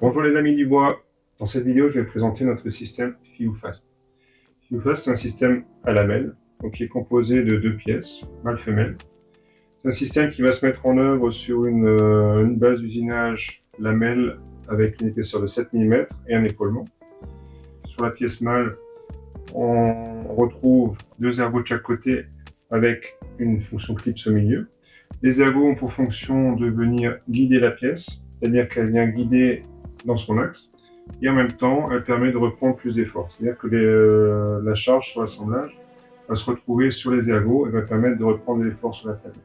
Bonjour les amis du bois, dans cette vidéo je vais présenter notre système FIOFAST. FIOFAST c'est un système à lamelles, donc qui est composé de deux pièces, mâle-femelle. C'est un système qui va se mettre en œuvre sur une base d'usinage lamelle avec une épaisseur de 7 mm et un épaulement. Sur la pièce mâle, on retrouve deux ergots de chaque côté avec une fonction clips au milieu. Les ergots ont pour fonction de venir guider la pièce, c'est-à-dire qu'elle vient guider dans son axe, et en même temps, elle permet de reprendre plus d'efforts. C'est-à-dire que la charge sur l'assemblage va se retrouver sur les ergots et va permettre de reprendre l'effort sur la tablette.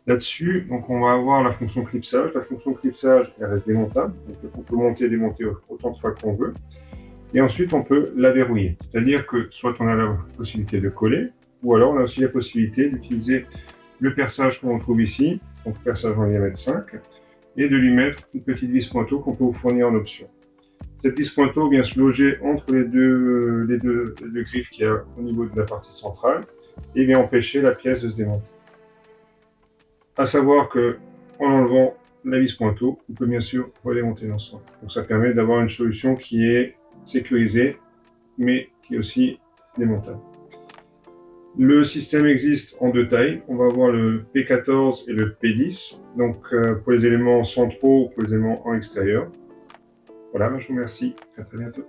Là-dessus, donc on va avoir la fonction clipsage. La fonction clipsage, elle reste démontable, donc on peut monter et démonter autant de fois qu'on veut. Et ensuite, on peut la verrouiller. C'est-à-dire que soit on a la possibilité de coller, ou alors on a aussi la possibilité d'utiliser le perçage qu'on trouve ici, donc perçage en diamètre 5, et de lui mettre une petite vis pointeau qu'on peut vous fournir en option. Cette vis pointeau vient se loger entre les deux griffes qu'il y a au niveau de la partie centrale et vient empêcher la pièce de se démonter. À savoir que en enlevant la vis pointeau, on peut bien sûr redémonter l'ensemble. Donc ça permet d'avoir une solution qui est sécurisée, mais qui est aussi démontable. Le système existe en deux tailles. On va avoir le P14 et le P10, donc pour les éléments centraux ou pour les éléments en extérieur. Voilà, je vous remercie. À très bientôt.